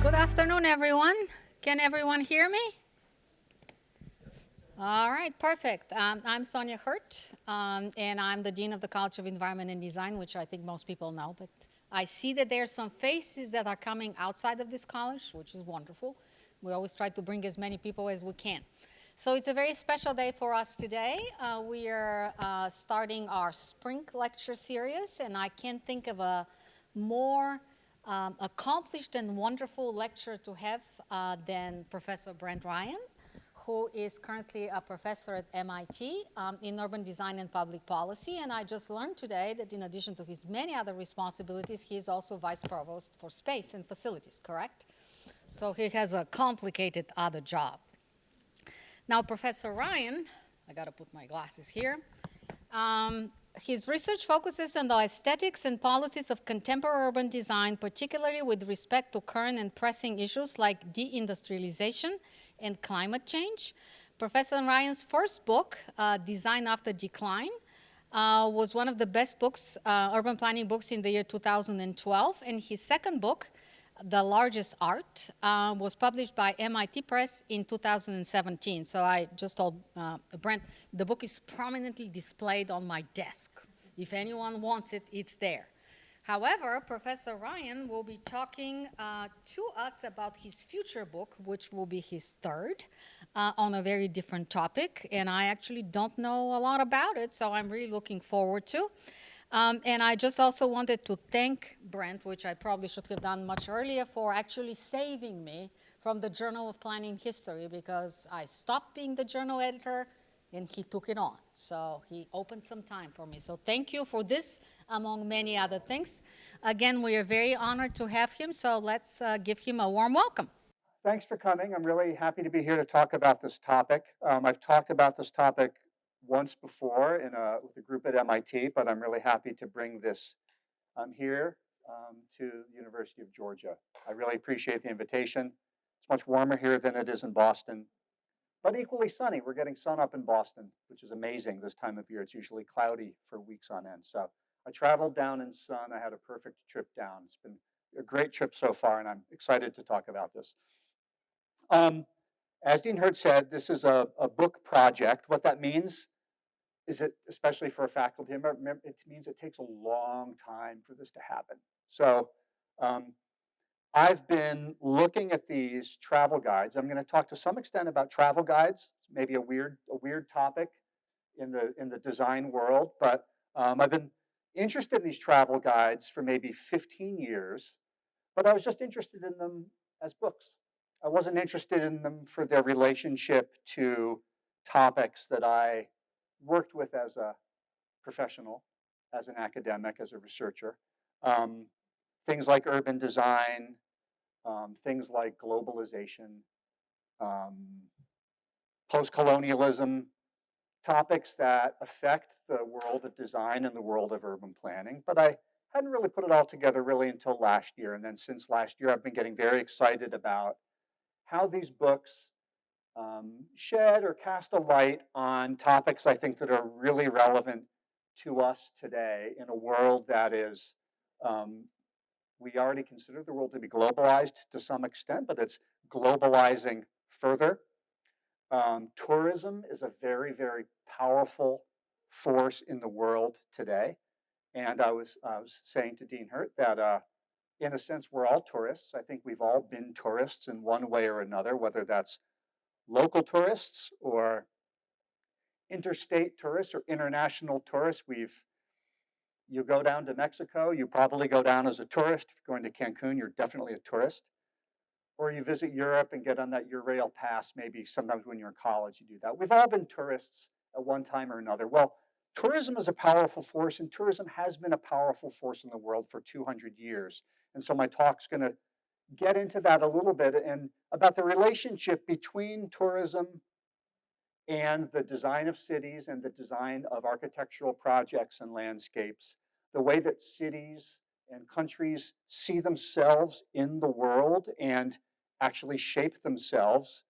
Good afternoon, everyone. Can everyone hear me? All right, perfect. I'm Sonia Hurt, and I'm the Dean of the College of Environment and Design, which I think most people know, but I see that there are some faces that are coming outside of this college, which is wonderful. We always try to bring as many people as we can. So it's a very special day for us today. We are starting our spring lecture series, and I can't think of a more accomplished and wonderful lecturer to have than Professor Brent Ryan, who is currently a professor at MIT in urban design and public policy. And I just learned today that in addition to his many other responsibilities, he is also vice provost for space and facilities, correct? So he has a complicated other job. Now, Professor Ryan, I got to put my glasses here. His research focuses on the aesthetics and policies of contemporary urban design, particularly with respect to current and pressing issues like deindustrialization and climate change. Professor Ryan's first book, Design After Decline, was one of the best books, urban planning books in the year 2012. And his second book, The Largest Art, was published by MIT Press in 2017. So I just told Brent, the book is prominently displayed on my desk. If anyone wants it, it's there. However, Professor Ryan will be talking to us about his future book, which will be his third, on a very different topic. And I actually don't know a lot about it, so I'm really looking forward to. And I just also wanted to thank Brent, which I probably should have done much earlier, for actually saving me from the Journal of Planning History, because I stopped being the journal editor and he took it on. So he opened some time for me. So thank you for this, among many other things. Again, we are very honored to have him, so let's give him a warm welcome. Thanks for coming. I'm really happy to be here to talk about this topic. I've talked about this topic once before with a group at MIT, but I'm really happy to bring this here to the University of Georgia. I really appreciate the invitation. It's much warmer here than it is in Boston, but equally sunny. We're getting sun up in Boston, which is amazing this time of year. It's usually cloudy for weeks on end. So I traveled down in sun. I had a perfect trip down. It's been a great trip so far, and I'm excited to talk about this. As Dean Hurt said, this is a book project. What that means is that, especially for a faculty member, it means it takes a long time for this to happen. So I've been looking at these travel guides. I'm going to talk to some extent about travel guides, maybe a weird topic in the design world, but I've been interested in these travel guides for maybe 15 years, but I was just interested in them as books. I wasn't interested in them for their relationship to topics that I worked with as a professional, as an academic, as a researcher. Things like urban design, things like globalization, post-colonialism, topics that affect the world of design and the world of urban planning. But I hadn't really put it all together really until last year. And then since last year, I've been getting very excited about how these books shed or cast a light on topics I think that are really relevant to us today in a world that is, we already consider the world to be globalized to some extent, but it's globalizing further. Tourism is a very, very powerful force in the world today. And I was saying to Dean Hurt that in a sense, we're all tourists. I think we've all been tourists in one way or another, whether that's local tourists or interstate tourists or international tourists. You go down to Mexico, you probably go down as a tourist. If you're going to Cancun, you're definitely a tourist. Or you visit Europe and get on that Eurail pass, maybe sometimes when you're in college you do that. We've all been tourists at one time or another. Well, tourism is a powerful force, and tourism has been a powerful force in the world for 200 years. And so my talk's going to get into that a little bit and about the relationship between tourism and the design of cities and the design of architectural projects and landscapes, the way that cities and countries see themselves in the world and actually shape themselves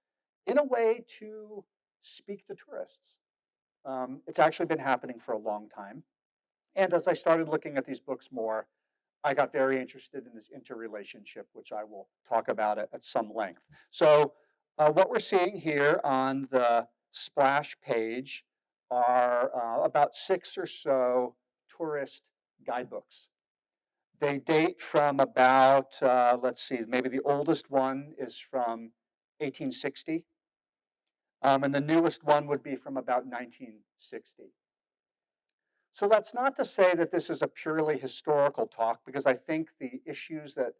in a way to speak to tourists. It's actually been happening for a long time. And as I started looking at these books more, I got very interested in this interrelationship, which I will talk about at some length. So what we're seeing here on the splash page are about 6 or so tourist guidebooks. They date from about, let's see, maybe the oldest one is from 1860, and the newest one would be from about 1960. So that's not to say that this is a purely historical talk, because I think the issues that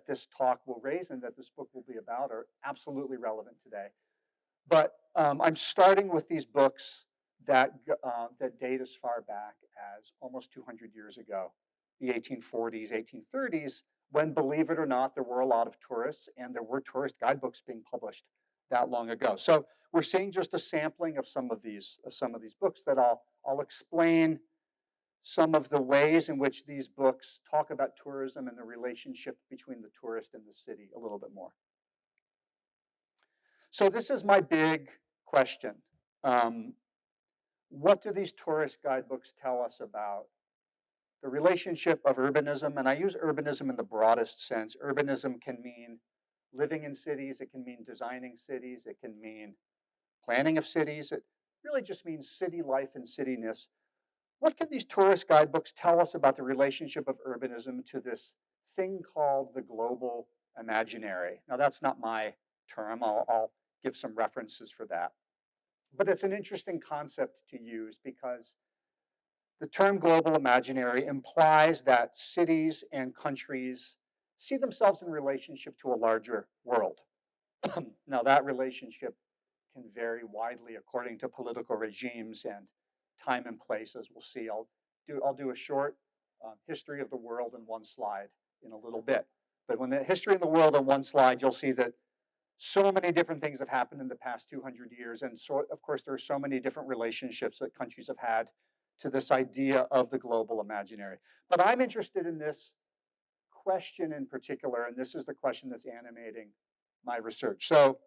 this talk will raise and that this book will be about are absolutely relevant today. But I'm starting with these books that date as far back as almost 200 years ago, the 1840s, 1830s, when, believe it or not, there were a lot of tourists and there were tourist guidebooks being published that long ago. So we're seeing just a sampling of some of these books that I'll explain some of the ways in which these books talk about tourism and the relationship between the tourist and the city a little bit more. So this is my big question. What do these tourist guidebooks tell us about the relationship of urbanism? And I use urbanism in the broadest sense. Urbanism can mean living in cities, it can mean designing cities, it can mean planning of cities. It really just means city life and cityness. What can these tourist guidebooks tell us about the relationship of urbanism to this thing called the global imaginary? Now, that's not my term. I'll give some references for that. But it's an interesting concept to use because the term global imaginary implies that cities and countries see themselves in relationship to a larger world. Now, that relationship can vary widely according to political regimes and time and place, as we'll see. I'll do a short history of the world in one slide in a little bit. But when the history of the world in one slide, you'll see that so many different things have happened in the past 200 years. And so, of course, there are so many different relationships that countries have had to this idea of the global imaginary. But I'm interested in this question in particular, and this is the question that's animating my research. So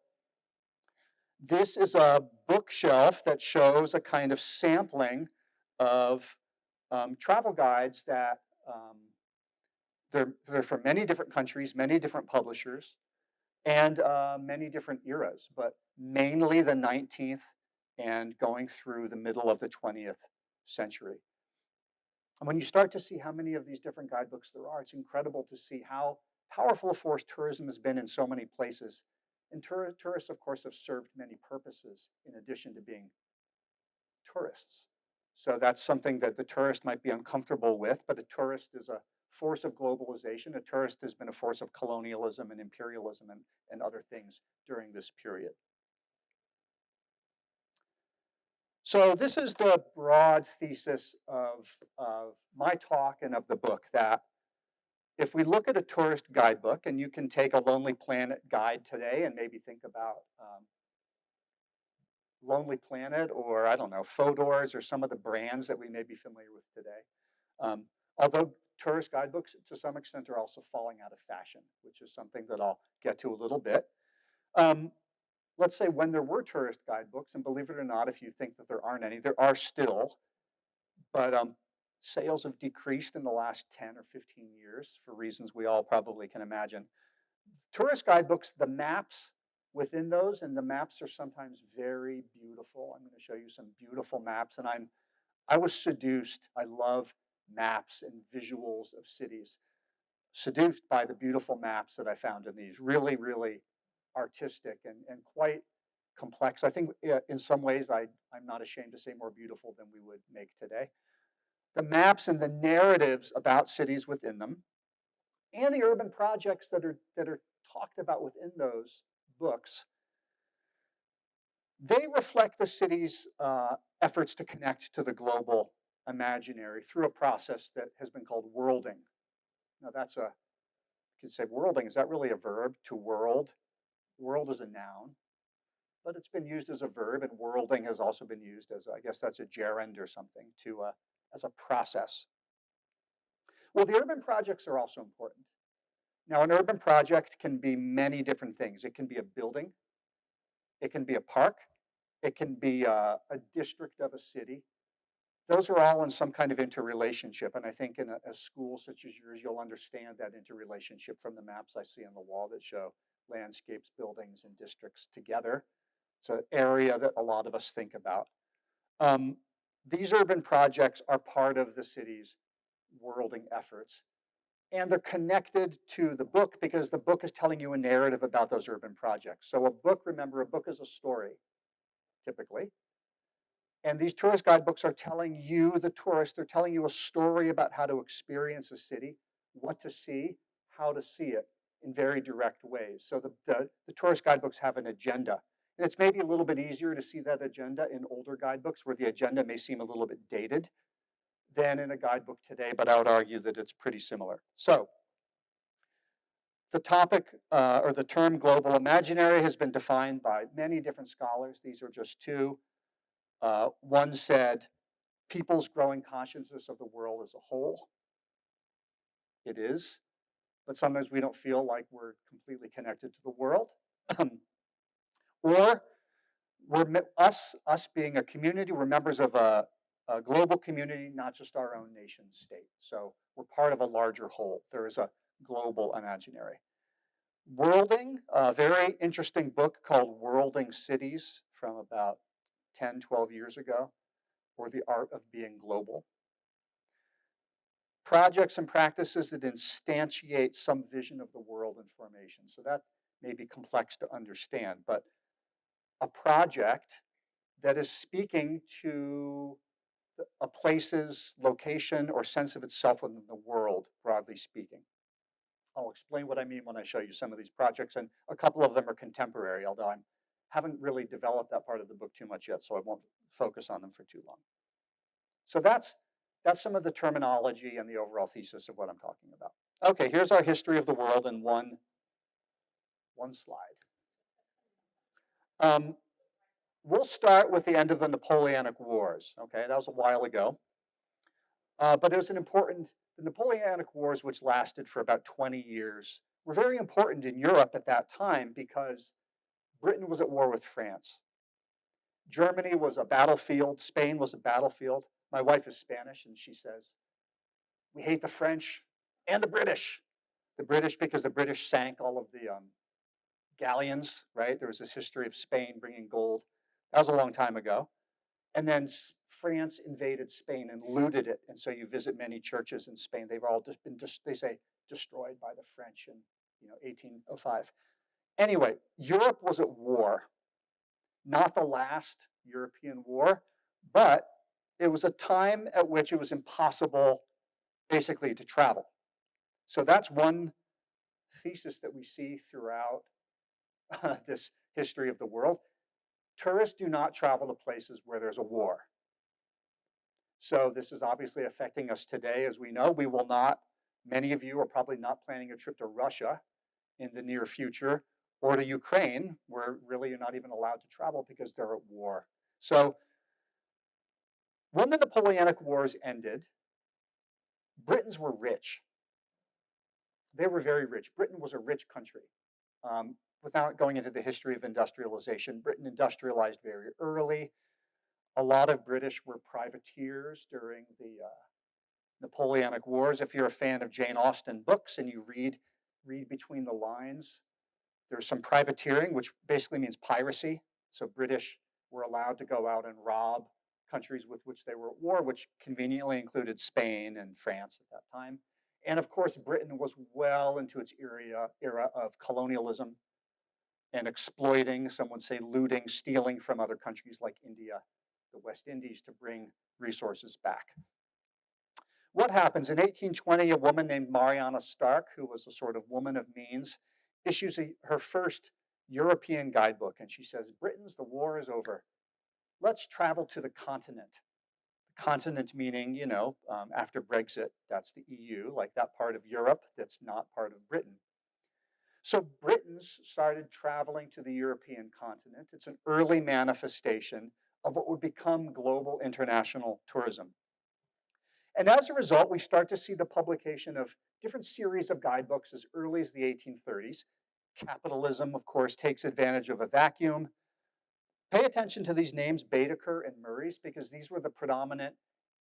this is a bookshelf that shows a kind of sampling of travel guides that they're from many different countries, many different publishers, and many different eras, but mainly the 19th and going through the middle of the 20th century. And when you start to see how many of these different guidebooks there are, it's incredible to see how powerful a force tourism has been in so many places. And tourists, of course, have served many purposes in addition to being tourists. So that's something that the tourist might be uncomfortable with, but a tourist is a force of globalization. A tourist has been a force of colonialism and imperialism and other things during this period. So this is the broad thesis of my talk and of the book, that if we look at a tourist guidebook, and you can take a Lonely Planet guide today and maybe think about Lonely Planet, or I don't know, Fodor's, or some of the brands that we may be familiar with today. Although tourist guidebooks, to some extent, are also falling out of fashion, which is something that I'll get to a little bit. Let's say when there were tourist guidebooks, and believe it or not, if you think that there aren't any, there are still, but sales have decreased in the last 10 or 15 years for reasons we all probably can imagine. Tourist guidebooks, the maps within those, and the maps are sometimes very beautiful. I'm going to show you some beautiful maps, and I was seduced. I love maps and visuals of cities. Seduced by the beautiful maps that I found in these. Really, really artistic and quite complex. I think in some ways I'm not ashamed to say more beautiful than we would make today. The maps and the narratives about cities within them, and the urban projects that are talked about within those books, they reflect the city's efforts to connect to the global imaginary through a process that has been called worlding. Now you could say worlding, is that really a verb, to world? World is a noun, but it's been used as a verb, and worlding has also been used as, I guess that's a gerund or something, as a process. Well, the urban projects are also important. Now, an urban project can be many different things. It can be a building, it can be a park, it can be a district of a city, those are all in some kind of interrelationship. And I think in a school such as yours, you'll understand that interrelationship from the maps I see on the wall that show landscapes, buildings, and districts together. It's an area that a lot of us think about. Um, these urban projects are part of the city's worlding efforts. And they're connected to the book because the book is telling you a narrative about those urban projects. So a book, remember, a book is a story, typically. And these tourist guidebooks are telling you, the tourist, they're telling you a story about how to experience a city, what to see, how to see it in very direct ways. So the tourist guidebooks have an agenda. And it's maybe a little bit easier to see that agenda in older guidebooks where the agenda may seem a little bit dated than in a guidebook today, but I would argue that it's pretty similar. So the topic or the term global imaginary has been defined by many different scholars. These are just two. One said, people's growing consciousness of the world as a whole. It is, but sometimes we don't feel like we're completely connected to the world. Or us being a community, we're members of a global community, not just our own nation state. So we're part of a larger whole. There is a global imaginary. Worlding, a very interesting book called Worlding Cities from about 10, 12 years ago, or The Art of Being Global. Projects and practices that instantiate some vision of the world in formation. So that may be complex to understand, but a project that is speaking to a place's location or sense of itself within the world, broadly speaking. I'll explain what I mean when I show you some of these projects, and a couple of them are contemporary, although I haven't really developed that part of the book too much yet, so I won't focus on them for too long. So that's some of the terminology and the overall thesis of what I'm talking about. Okay, here's our history of the world in one slide. We'll start with the end of the Napoleonic Wars. Okay, that was a while ago. But it was the Napoleonic Wars, which lasted for about 20 years, were very important in Europe at that time because Britain was at war with France. Germany was a battlefield. Spain was a battlefield. My wife is Spanish, and she says, we hate the French and the British. The British because the British sank all of the galleons, right? There was this history of Spain bringing gold. That was a long time ago. And then France invaded Spain and looted it. And so you visit many churches in Spain. They've all just been, they say, destroyed by the French in 1805. Anyway, Europe was at war. Not the last European war, but it was a time at which it was impossible basically to travel. So that's one thesis that we see throughout this history of the world. Tourists do not travel to places where there's a war. So this is obviously affecting us today. As we know, we will not, many of you are probably not planning a trip to Russia in the near future or to Ukraine, where really you're not even allowed to travel because they're at war. So when the Napoleonic Wars ended, Britons were rich. They were very rich. Britain was a rich country. Without going into the history of industrialization, Britain industrialized very early. A lot of British were privateers during the Napoleonic Wars. If you're a fan of Jane Austen books and you read between the lines, there's some privateering, which basically means piracy. So British were allowed to go out and rob countries with which they were at war, which conveniently included Spain and France at that time. And of course, Britain was well into its era of colonialism and exploiting, some would say looting, stealing from other countries like India, the West Indies, to bring resources back. What happens? In 1820, a woman named Mariana Stark, who was a sort of woman of means, issues her first European guidebook, and she says, Britons, the war is over. Let's travel to the continent. The continent meaning, after Brexit, that's the EU, like that part of Europe that's not part of Britain. So Britons started traveling to the European continent. It's an early manifestation of what would become global international tourism. And as a result, we start to see the publication of different series of guidebooks as early as the 1830s. Capitalism, of course, takes advantage of a vacuum. Pay attention to these names, Baedeker and Murray's, because these were the predominant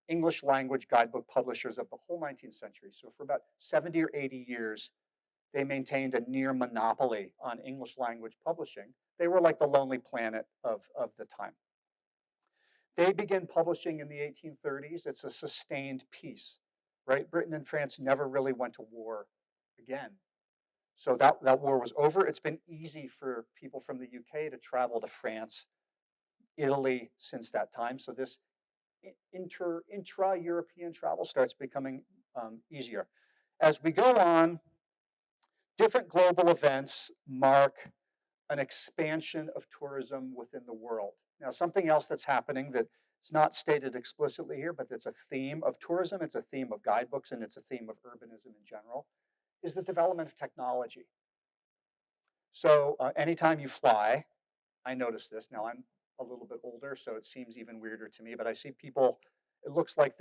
English language guidebook publishers of the whole 19th century. So for about 70 or 80 years, they maintained a near monopoly on English language publishing. They were like the Lonely Planet of the time. They begin publishing in the 1830s. It's a sustained peace, right? Britain and France never really went to war again. So that war was over. It's been easy for people from the UK to travel to France, Italy since that time. So this intra-European travel starts becoming easier. As we go on, different global events mark an expansion of tourism within the world. Now, something else that's happening that is not stated explicitly here, but it's a theme of tourism, it's a theme of guidebooks, and it's a theme of urbanism in general, is the development of technology. So anytime you fly, I notice this. Now, I'm a little bit older, so it seems even weirder to me, but I see people, it looks like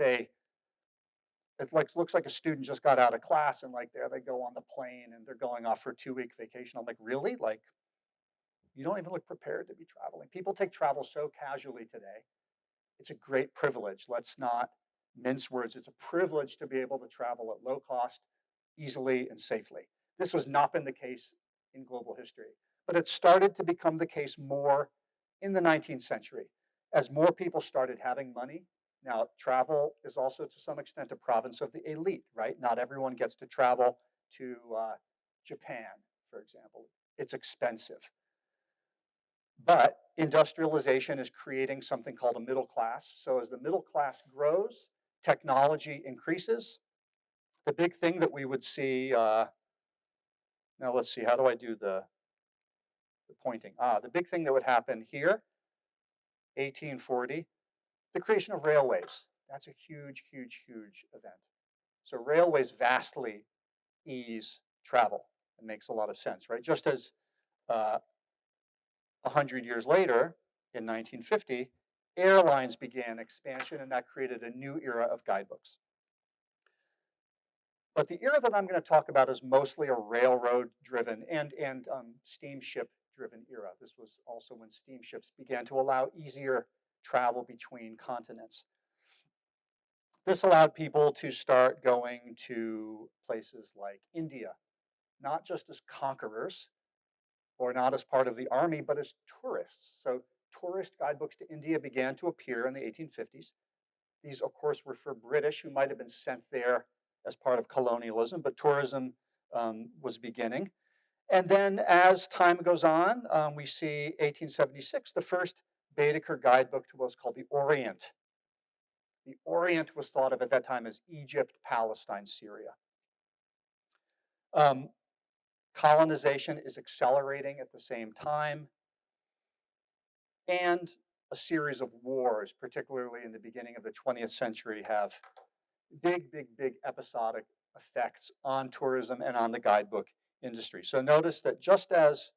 looks like a student just got out of class and like there they go on the plane and they're going off for a 2-week vacation. I'm like, really? Like, you don't even look prepared to be traveling. People take travel so casually today. It's a great privilege. Let's not mince words. It's a privilege to be able to travel at low cost, easily, and safely. This has not been the case in global history, but it started to become the case more in the 19th century as more people started having money. Now, travel is also to some extent a province of the elite, right? Not everyone gets to travel to Japan, for example. It's expensive. But industrialization is creating something called a middle class. So as the middle class grows, technology increases. The big thing that we would see, now let's see, how do I do the pointing? The big thing that would happen here, 1840, the creation of railways. That's a huge, huge, huge event. So railways vastly ease travel. It makes a lot of sense, right? Just as 100 years later, in 1950, airlines began expansion, and that created a new era of guidebooks. But the era that I'm going to talk about is mostly a railroad-driven and steamship-driven era. This was also when steamships began to allow easier travel between continents. This allowed people to start going to places like India, not just as conquerors, or not as part of the army, but as tourists. So tourist guidebooks to India began to appear in the 1850s. These, of course, were for British who might have been sent there as part of colonialism, but tourism was beginning. And then as time goes on, we see 1876, the first Baedeker guidebook to what's called the Orient. The Orient was thought of at that time as Egypt, Palestine, Syria. Colonization is accelerating at the same time. And a series of wars, particularly in the beginning of the 20th century, have big, big, big episodic effects on tourism and on the guidebook industry. So notice that just as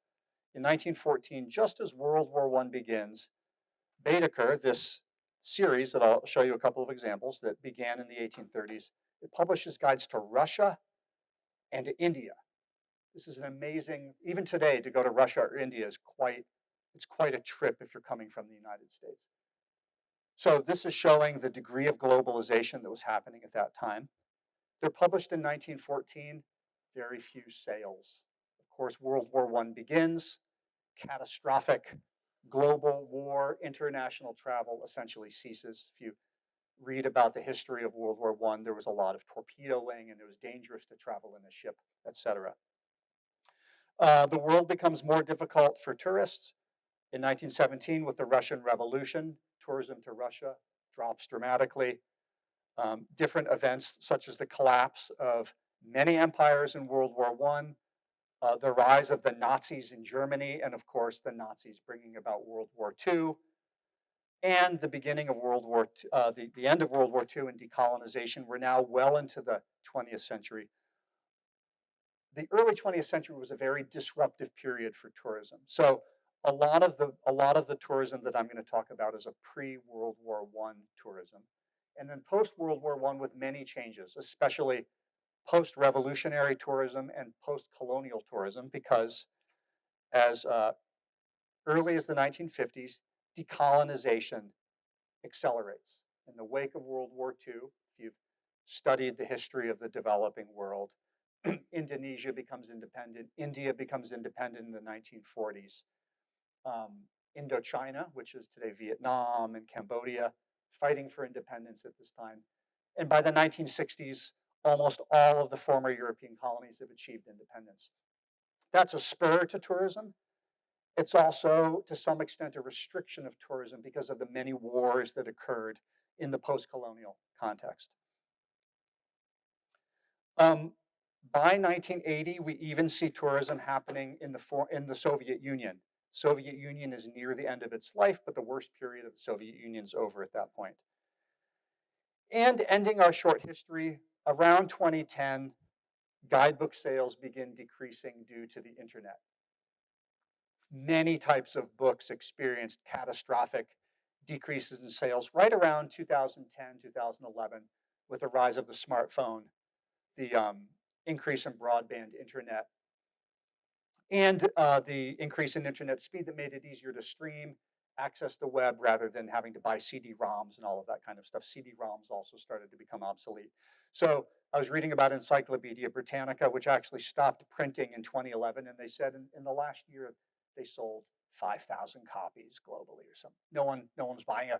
in 1914, just as World War I begins, Baedeker, this series that I'll show you a couple of examples that began in the 1830s, it publishes guides to Russia and to India. This is an amazing, even today, to go to Russia or India is it's quite a trip if you're coming from the United States. So this is showing the degree of globalization that was happening at that time. They're published in 1914, very few sales. Of course, World War I begins, catastrophic global war, international travel essentially ceases. If you read about the history of World War I, there was a lot of torpedoing and it was dangerous to travel in a ship, etc. The world becomes more difficult for tourists. In 1917, with the Russian Revolution, tourism to Russia drops dramatically. Different events, such as the collapse of many empires in World War I, the rise of the Nazis in Germany, and of course, the Nazis bringing about World War II, and the beginning of World War II, the end of World War II and decolonization. We're now well into the 20th century. The early 20th century was a very disruptive period for tourism. So a lot of the tourism that I'm going to talk about is a pre-World War I tourism. And then post-World War I with many changes, especially post-revolutionary tourism and post-colonial tourism, because as early as the 1950s, decolonization accelerates. In the wake of World War II, if you've studied the history of the developing world, Indonesia becomes independent, India becomes independent in the 1940s. Indochina, which is today Vietnam and Cambodia, fighting for independence at this time. And by the 1960s, almost all of the former European colonies have achieved independence. That's a spur to tourism. It's also, to some extent, a restriction of tourism because of the many wars that occurred in the post-colonial context. By 1980, we even see tourism happening in the Soviet Union. Soviet Union is near the end of its life, but the worst period of the Soviet Union is over at that point. And ending our short history, around 2010, guidebook sales begin decreasing due to the internet. Many types of books experienced catastrophic decreases in sales right around 2010, 2011, with the rise of the smartphone, the increase in broadband internet, and the increase in internet speed that made it easier to stream, access the web rather than having to buy CD-ROMs and all of that kind of stuff. CD-ROMs also started to become obsolete. So I was reading about Encyclopedia Britannica, which actually stopped printing in 2011, and they said in the last year they sold 5,000 copies globally or something. No one's buying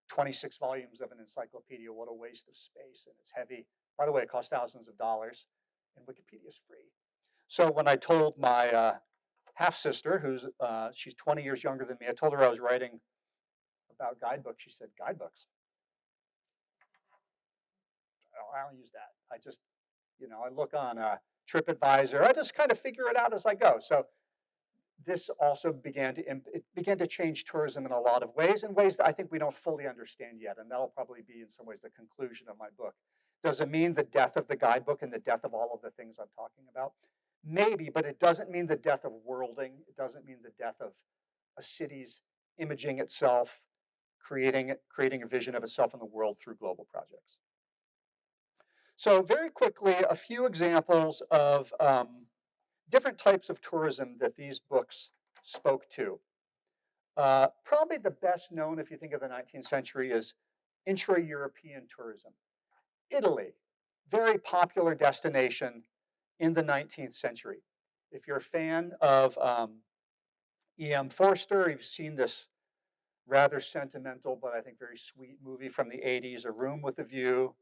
26 volumes of an encyclopedia. What a waste of space, and it's heavy. By the way, it costs thousands of dollars, and Wikipedia is free. So when I told my half-sister, she's 20 years younger than me, I told her I was writing about guidebooks. She said, guidebooks? I don't use that. I just, I look on TripAdvisor. I just kind of figure it out as I go. So this also began to change tourism in a lot of ways, in ways that I think we don't fully understand yet. And that'll probably be, in some ways, the conclusion of my book. Does it mean the death of the guidebook and the death of all of the things I'm talking about? Maybe, but it doesn't mean the death of worlding. It doesn't mean the death of a city's imaging itself, creating a vision of itself in the world through global projects. So very quickly, a few examples of different types of tourism that these books spoke to. Probably the best known, if you think of the 19th century, is intra-European tourism. Italy, very popular destination in the 19th century. If you're a fan of E.M. Forster, you've seen this rather sentimental, but I think very sweet movie from the 80s, A Room with a View,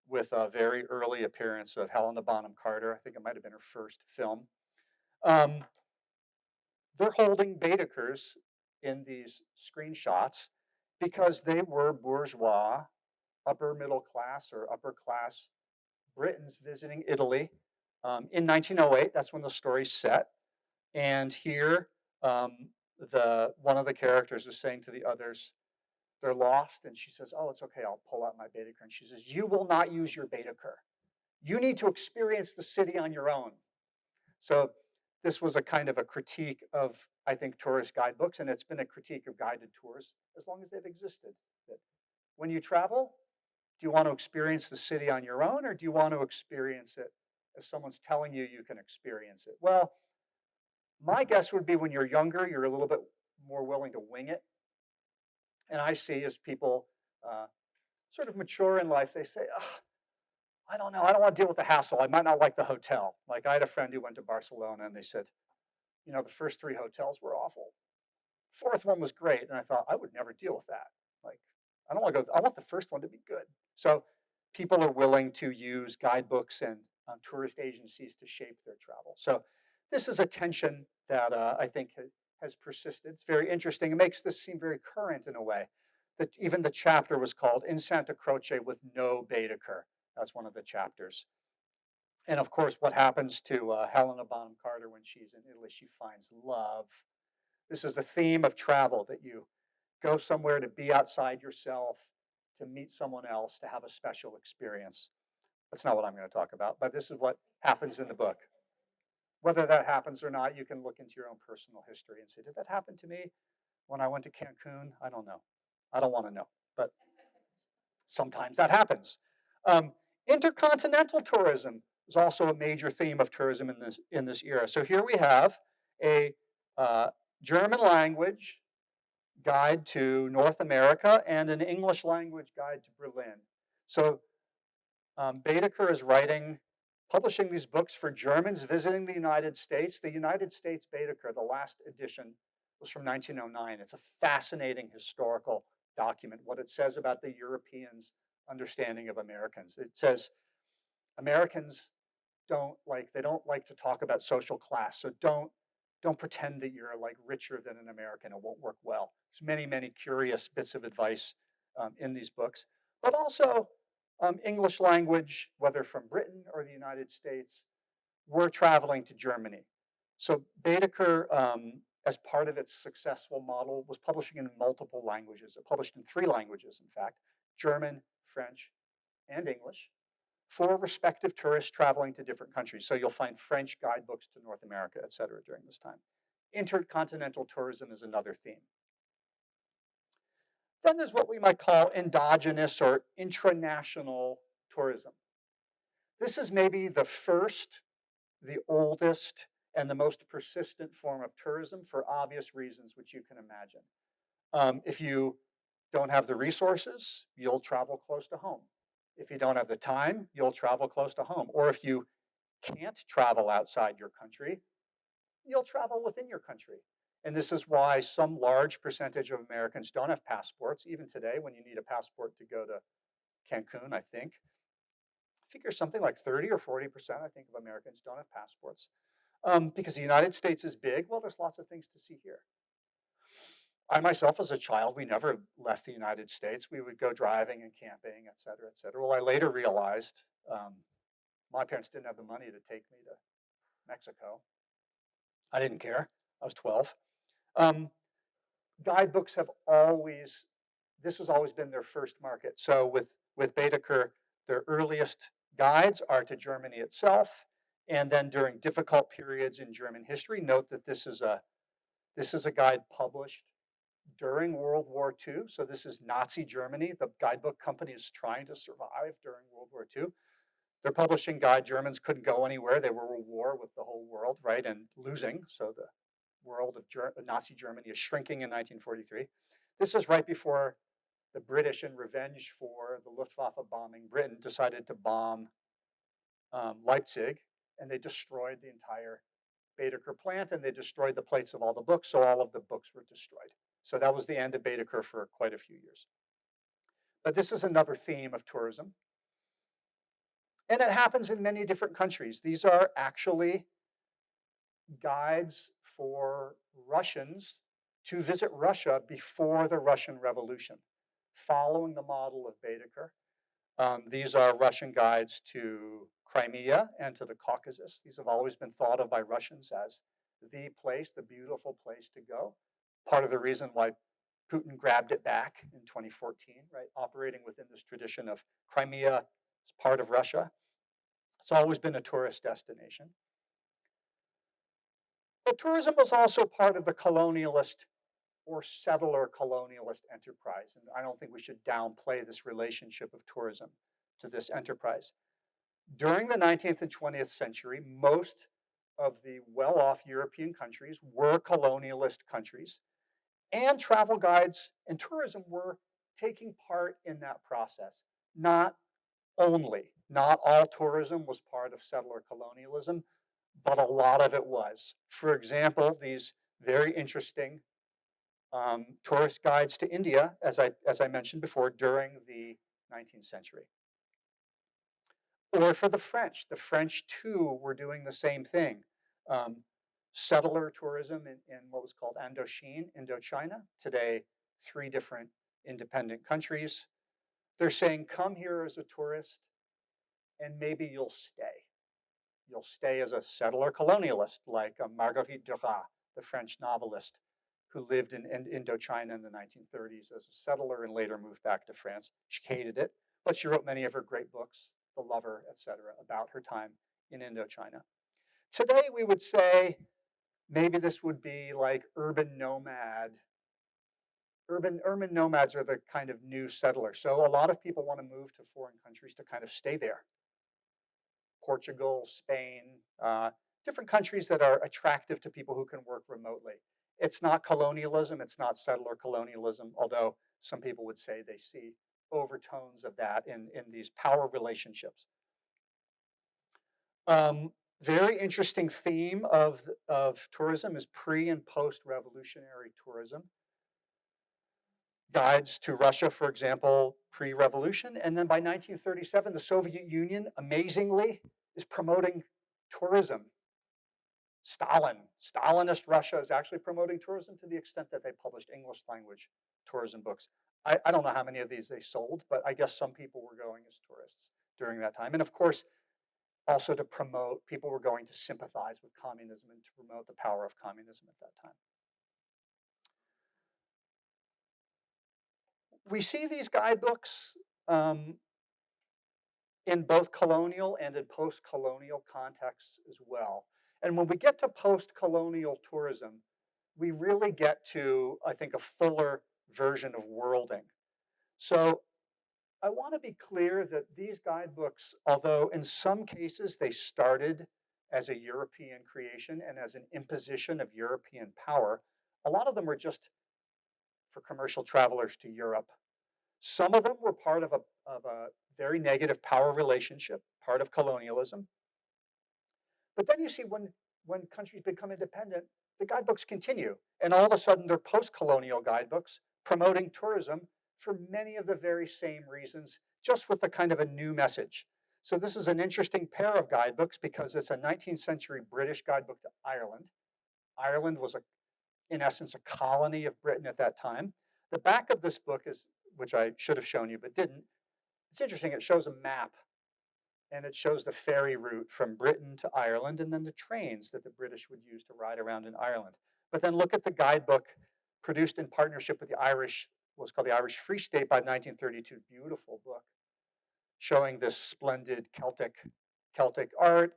with a very early appearance of Helena Bonham Carter. I think it might have been her first film. They're holding Baedekers in these screenshots because they were bourgeois, upper middle class or upper class Britons visiting Italy in 1908. That's when the story's set. And here, one of the characters is saying to the others, they're lost. And she says, oh, it's okay, I'll pull out my Baedeker. And she says, you will not use your Baedeker. You need to experience the city on your own. So this was a kind of a critique of, I think, tourist guidebooks, and it's been a critique of guided tours as long as they've existed. That when you travel, do you want to experience the city on your own, or do you want to experience it as someone's telling you you can experience it? Well, my guess would be when you're younger, you're a little bit more willing to wing it. And I see as people sort of mature in life, they say, I don't know, I don't want to deal with the hassle. I might not like the hotel. Like I had a friend who went to Barcelona and they said, the first 3 hotels were awful. 4th one was great. And I thought, I would never deal with that. Like, I don't want to go, I want the first one to be good. So people are willing to use guidebooks and tourist agencies to shape their travel. So this is a tension that I think has persisted. It's very interesting. It makes this seem very current in a way. That even the chapter was called In Santa Croce with No Baedeker. That's one of the chapters. And of course, what happens to Helena Bonham Carter when she's in Italy? She finds love. This is the theme of travel, that you go somewhere to be outside yourself, to meet someone else, to have a special experience. That's not what I'm going to talk about, but this is what happens in the book. Whether that happens or not, you can look into your own personal history and say, did that happen to me when I went to Cancun? I don't know. I don't want to know, but sometimes that happens. Intercontinental tourism is also a major theme of tourism in this era. So here we have a German language guide to North America and an English language guide to Berlin. So Baedeker is publishing these books for Germans visiting the United States. The United States Baedeker, the last edition, was from 1909. It's a fascinating historical document, what it says about the Europeans' understanding of Americans. It says Americans they don't like to talk about social class, so don't pretend that you're like richer than an American. It won't work well. There's many curious bits of advice in these books, but also English language, whether from Britain or the United States, were traveling to Germany. So Baedeker, as part of its successful model, was publishing in multiple languages. It published in 3 languages, in fact, German, French, and English, for respective tourists traveling to different countries. So you'll find French guidebooks to North America, et cetera, during this time. Intercontinental tourism is another theme. Then there's what we might call endogenous or intranational tourism. This is maybe the first, the oldest, and the most persistent form of tourism for obvious reasons, which you can imagine. If you don't have the resources, you'll travel close to home. If you don't have the time, you'll travel close to home. Or if you can't travel outside your country, you'll travel within your country. And this is why some large percentage of Americans don't have passports. Even today, when you need a passport to go to Cancun, I figure something like 30 or 40%, I think, of Americans don't have passports. Because the United States is big, well, there's lots of things to see here. I myself, as a child, we never left the United States. We would go driving and camping, et cetera, et cetera. Well, I later realized my parents didn't have the money to take me to Mexico. I didn't care. I was 12. Guidebooks this has always been their first market. So with Baedeker, their earliest guides are to Germany itself, and then during difficult periods in German history. Note that this is a guide published during World War II. So this is Nazi Germany. The guidebook company is trying to survive during World War II. They're publishing guide. Germans couldn't go anywhere. They were at war with the whole world, right, and losing. So the world of Nazi Germany is shrinking in 1943. This is right before the British, in revenge for the Luftwaffe bombing Britain, decided to bomb Leipzig, and they destroyed the entire Baedeker plant, and they destroyed the plates of all the books, so all of the books were destroyed. So that was the end of Baedeker for quite a few years. But this is another theme of tourism. And it happens in many different countries. These are actually guides for Russians to visit Russia before the Russian Revolution, following the model of Baedeker. These are Russian guides to Crimea and to the Caucasus. These have always been thought of by Russians as the place, the beautiful place to go. Part of the reason why Putin grabbed it back in 2014, right? Operating within this tradition of Crimea as part of Russia. It's always been a tourist destination. But tourism was also part of the colonialist or settler colonialist enterprise. And I don't think we should downplay this relationship of tourism to this enterprise. During the 19th and 20th century, most of the well-off European countries were colonialist countries, and travel guides and tourism were taking part in that process. Not all tourism was part of settler colonialism, but a lot of it was. For example, these very interesting tourist guides to India, as I mentioned before, during the 19th century. Or for the French too were doing the same thing. Settler tourism in what was called Indochina, today 3 different independent countries. They're saying, come here as a tourist and maybe you'll stay. You'll stay as a settler colonialist, like Marguerite Duras, the French novelist who lived in Indochina in the 1930s as a settler and later moved back to France. She hated it, but she wrote many of her great books, The Lover, etc., about her time in Indochina. Today, we would say maybe this would be like urban nomad. Urban nomads are the kind of new settler. So a lot of people want to move to foreign countries to kind of stay there. Portugal, Spain, different countries that are attractive to people who can work remotely. It's not colonialism, it's not settler colonialism, although some people would say they see overtones of that in these power relationships. Very interesting theme of tourism is pre and post revolutionary tourism. Guides to Russia, for example, pre revolution. And then by 1937, the Soviet Union, amazingly, is promoting tourism. Stalinist Russia is actually promoting tourism to the extent that they published English language tourism books. I don't know how many of these they sold, but I guess some people were going as tourists during that time. And of course, also to promote, people were going to sympathize with communism and to promote the power of communism at that time. We see these guidebooks in both colonial and in post-colonial contexts as well. And when we get to post-colonial tourism, we really get to, I think, a fuller version of worlding. So I want to be clear that these guidebooks, although in some cases they started as a European creation and as an imposition of European power, a lot of them were just for commercial travelers to Europe. Some of them were part of a very negative power relationship, part of colonialism. But then you see when countries become independent, the guidebooks continue. And all of a sudden, they're post-colonial guidebooks promoting tourism for many of the very same reasons, just with a kind of a new message. So this is an interesting pair of guidebooks because it's a 19th century British guidebook to Ireland. Ireland was, in essence, a colony of Britain at that time. The back of this book is, which I should have shown you but didn't, it's interesting. It shows a map and it shows the ferry route from Britain to Ireland and then the trains that the British would use to ride around in Ireland. But then look at the guidebook produced in partnership with the Irish, what's called the Irish Free State by 1932. Beautiful book showing this splendid Celtic art,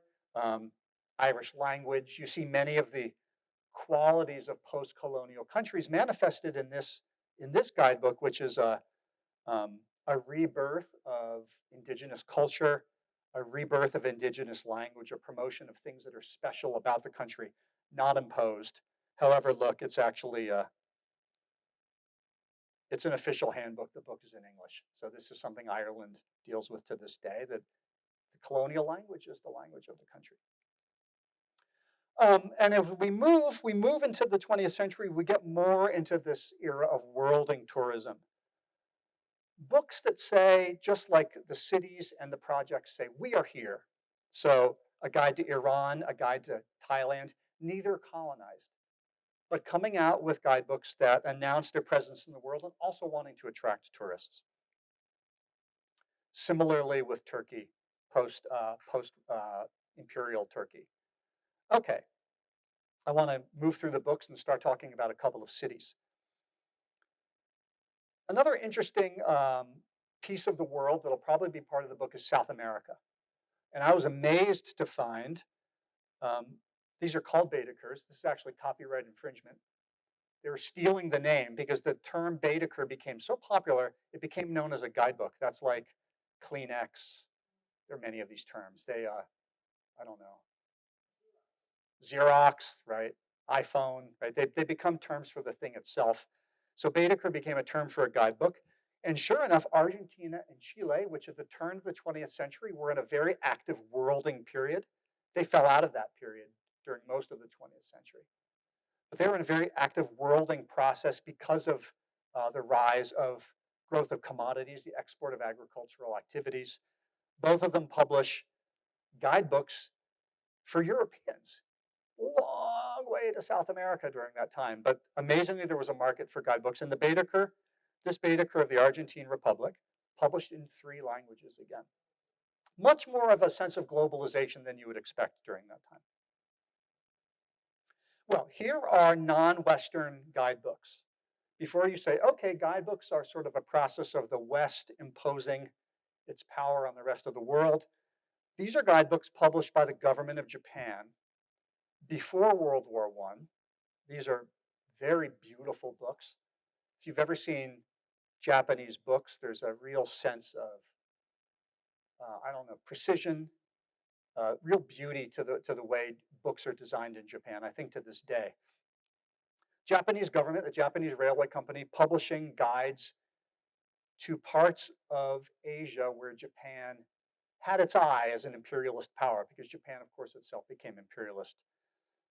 Irish language. You see many of the qualities of post-colonial countries manifested in this guidebook, which is a rebirth of indigenous culture, a rebirth of indigenous language, a promotion of things that are special about the country, not imposed. However, look, it's actually it's an official handbook. The book is in English. So this is something Ireland deals with to this day, that the colonial language is the language of the country. And as we move into the 20th century, we get more into this era of worlding tourism. Books that say, just like the cities and the projects say, we are here. So a guide to Iran, a guide to Thailand, neither colonized, but coming out with guidebooks that announce their presence in the world and also wanting to attract tourists. Similarly with Turkey, post imperial Turkey. Okay, I want to move through the books and start talking about a couple of cities. Another interesting piece of the world that'll probably be part of the book is South America. And I was amazed to find, these are called Baedekers. This is actually copyright infringement. They were stealing the name because the term Baedeker became so popular, it became known as a guidebook. That's like Kleenex. There are many of these terms. They, I don't know, Xerox, right? iPhone, right? They become terms for the thing itself. So Baedeker became a term for a guidebook. And sure enough, Argentina and Chile, which at the turn of the 20th century were in a very active worlding period, they fell out of that period during most of the 20th century. But they were in a very active worlding process because of the rise of growth of commodities, the export of agricultural activities. Both of them publish guidebooks for Europeans. Long way to South America during that time. But amazingly, there was a market for guidebooks. And this Baedeker of the Argentine Republic, published in 3 languages again. Much more of a sense of globalization than you would expect during that time. Well, here are non-Western guidebooks. Before you say, okay, guidebooks are sort of a process of the West imposing its power on the rest of the world. These are guidebooks published by the government of Japan before World War I. These are very beautiful books. If you've ever seen Japanese books, there's a real sense of, I don't know, precision, real beauty to the way books are designed in Japan, I think to this day. Japanese government, the Japanese railway company, publishing guides to parts of Asia where Japan had its eye as an imperialist power, because Japan, of course, itself became imperialist.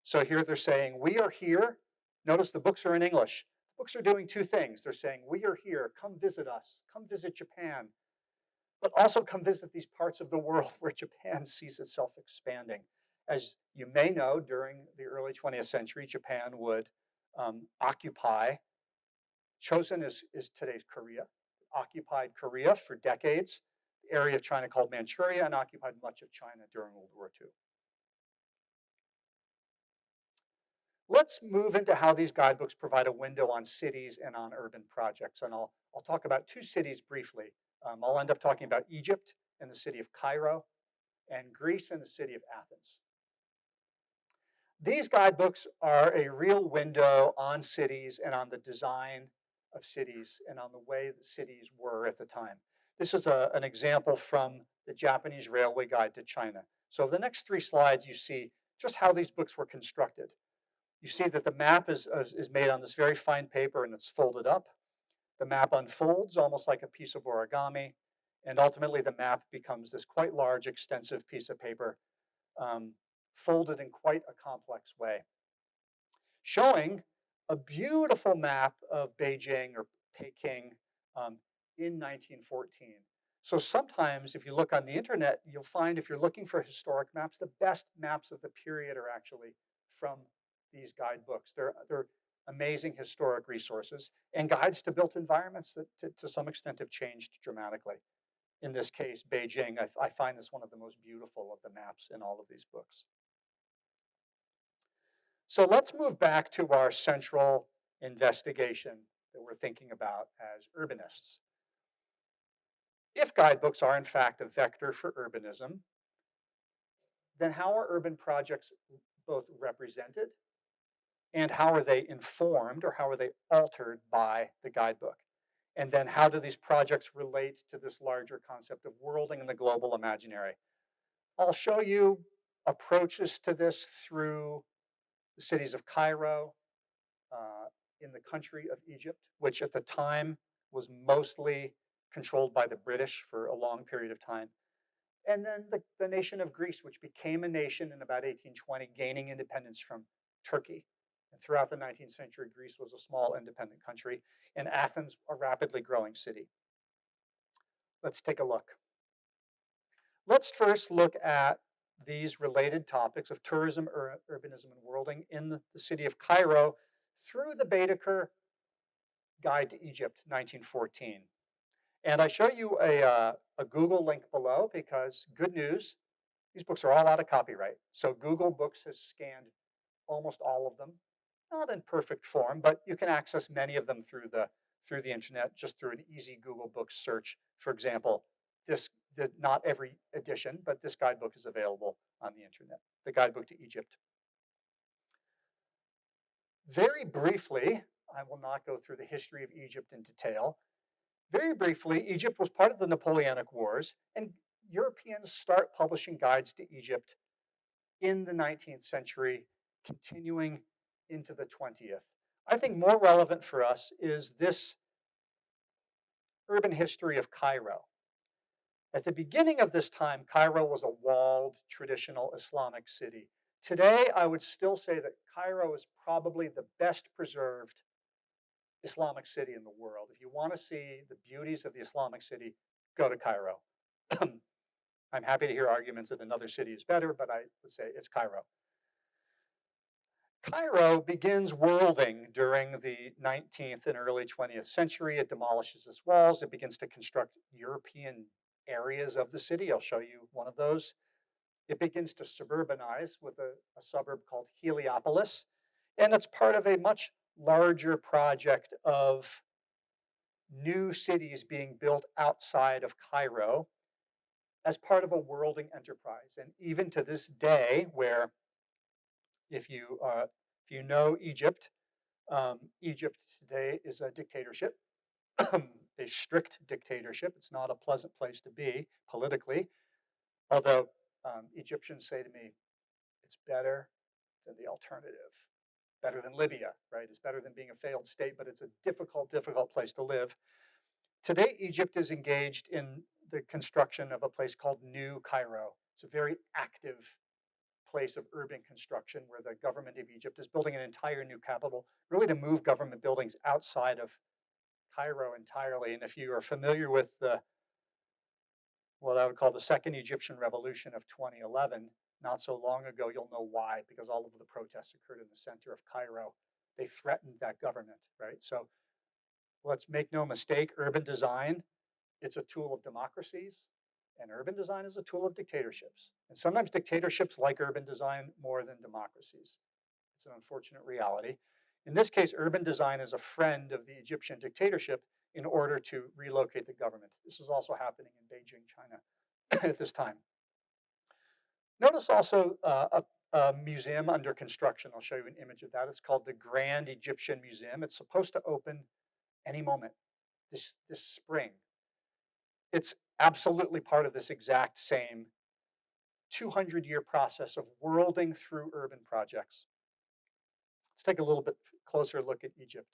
So here they're saying, we are here. Notice the books are in English. The books are doing two things. They're saying, we are here. Come visit us. Come visit Japan. But also come visit these parts of the world where Japan sees itself expanding. As you may know, during the early 20th century, Japan would occupy, chosen is today's Korea, occupied Korea for decades, the area of China called Manchuria, and occupied much of China during World War II. Let's move into how these guidebooks provide a window on cities and on urban projects. And I'll talk about two cities briefly. I'll end up talking about Egypt and the city of Cairo, and Greece and the city of Athens. These guidebooks are a real window on cities and on the design of cities and on the way that cities were at the time. This is an example from the Japanese Railway Guide to China. So the next three slides, you see just how these books were constructed. You see that the map is made on this very fine paper and it's folded up. The map unfolds almost like a piece of origami, and ultimately the map becomes this quite large, extensive piece of paper, folded in quite a complex way, showing a beautiful map of Beijing or Peking in 1914. So sometimes if you look on the internet, you'll find if you're looking for historic maps, the best maps of the period are actually from these guidebooks. They're amazing historic resources and guides to built environments that to some extent have changed dramatically. In this case, Beijing, I find this one of the most beautiful of the maps in all of these books. So let's move back to our central investigation that we're thinking about as urbanists. If guidebooks are in fact a vector for urbanism, then how are urban projects both represented and how are they informed or how are they altered by the guidebook? And then how do these projects relate to this larger concept of worlding in the global imaginary? I'll show you approaches to this through the cities of Cairo, in the country of Egypt, which at the time was mostly controlled by the British for a long period of time. And then the nation of Greece, which became a nation in about 1820, gaining independence from Turkey. And throughout the 19th century, Greece was a small independent country, and Athens a rapidly growing city. Let's take a look. Let's first look at these related topics of tourism, urbanism, and worlding in the city of Cairo through the Baedeker Guide to Egypt, 1914. And I show you a Google link below because, good news, these books are all out of copyright. So Google Books has scanned almost all of them, not in perfect form, but you can access many of them through the internet, just through an easy Google Books search. For example, not every edition, but this guidebook is available on the internet, the Guidebook to Egypt. Very briefly, I will not go through the history of Egypt in detail. Very briefly, Egypt was part of the Napoleonic Wars, and Europeans start publishing guides to Egypt in the 19th century, continuing into the 20th. I think more relevant for us is this urban history of Cairo. At the beginning of this time, Cairo was a walled, traditional Islamic city. Today, I would still say that Cairo is probably the best preserved Islamic city in the world. If you want to see the beauties of the Islamic city, go to Cairo. I'm happy to hear arguments that another city is better, but I would say it's Cairo. Cairo begins worlding during the 19th and early 20th century. It demolishes its walls. It begins to construct European areas of the city. I'll show you one of those. It begins to suburbanize with a suburb called Heliopolis, and it's part of a much larger project of new cities being built outside of Cairo as part of a worlding enterprise. And even to this day, where if you know Egypt, Egypt today is a dictatorship, a strict dictatorship. It's not a pleasant place to be politically, although Egyptians say to me, it's better than the alternative. better than Libya, right? It's better than being a failed state, but it's a difficult, difficult place to live. Today, Egypt is engaged in the construction of a place called New Cairo. It's a very active place of urban construction where the government of Egypt is building an entire new capital, really to move government buildings outside of Cairo entirely. And if you are familiar with what I would call the second Egyptian revolution of 2011, not so long ago, you'll know why, because all of the protests occurred in the center of Cairo. They threatened that government, right? So let's make no mistake, urban design, it's a tool of democracies, and urban design is a tool of dictatorships. And sometimes dictatorships like urban design more than democracies. It's an unfortunate reality. In this case, urban design is a friend of the Egyptian dictatorship in order to relocate the government. This is also happening in Beijing, China at this time. Notice also a museum under construction. I'll show you an image of that. It's called the Grand Egyptian Museum. It's supposed to open any moment this spring. It's absolutely part of this exact same 200-year process of worlding through urban projects. Let's take a little bit closer look at Egypt.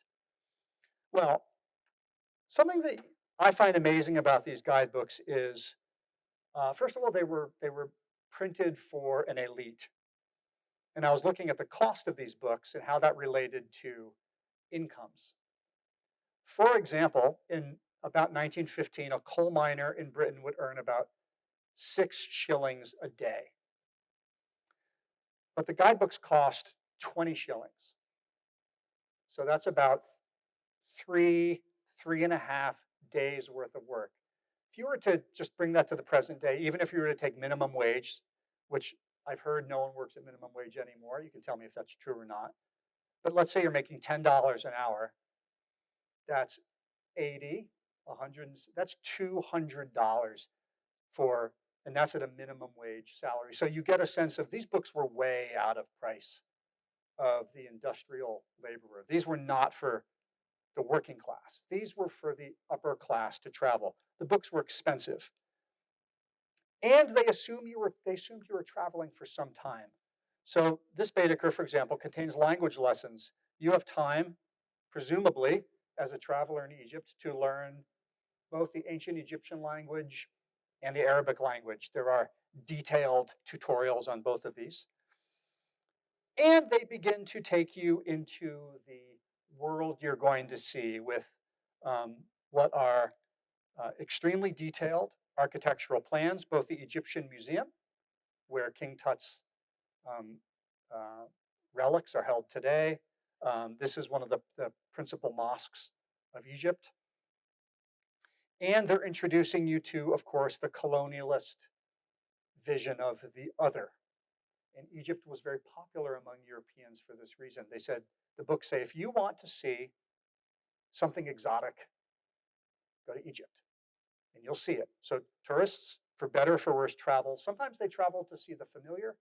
Well, something that I find amazing about these guidebooks is, first of all, they were printed for an elite. And I was looking at the cost of these books and how that related to incomes. For example, in about 1915, a coal miner in Britain would earn about 6 shillings a day. But the guidebooks cost 20 shillings. So that's about 3.5 days worth of work. If you were to just bring that to the present day, even if you were to take minimum wage, which I've heard no one works at minimum wage anymore, you can tell me if that's true or not. But let's say you're making $10 an hour, that's 80, 100, that's $200 for, and that's at a minimum wage salary. So you get a sense of these books were way out of price of the industrial laborer. These were not for the working class. These were for the upper class to travel. The books were expensive. And they assumed you were traveling for some time. So this Baedeker, for example, contains language lessons. You have time, presumably, as a traveler in Egypt, to learn both the ancient Egyptian language and the Arabic language. There are detailed tutorials on both of these. And they begin to take you into the world you're going to see with what are extremely detailed architectural plans, both the Egyptian Museum, where King Tut's relics are held today. This is one of the principal mosques of Egypt. And they're introducing you to, of course, the colonialist vision of the other. And Egypt was very popular among Europeans for this reason. They said, the books say, if you want to see something exotic, go to Egypt and you'll see it. So tourists, for better or for worse, travel. Sometimes they travel to see the familiar,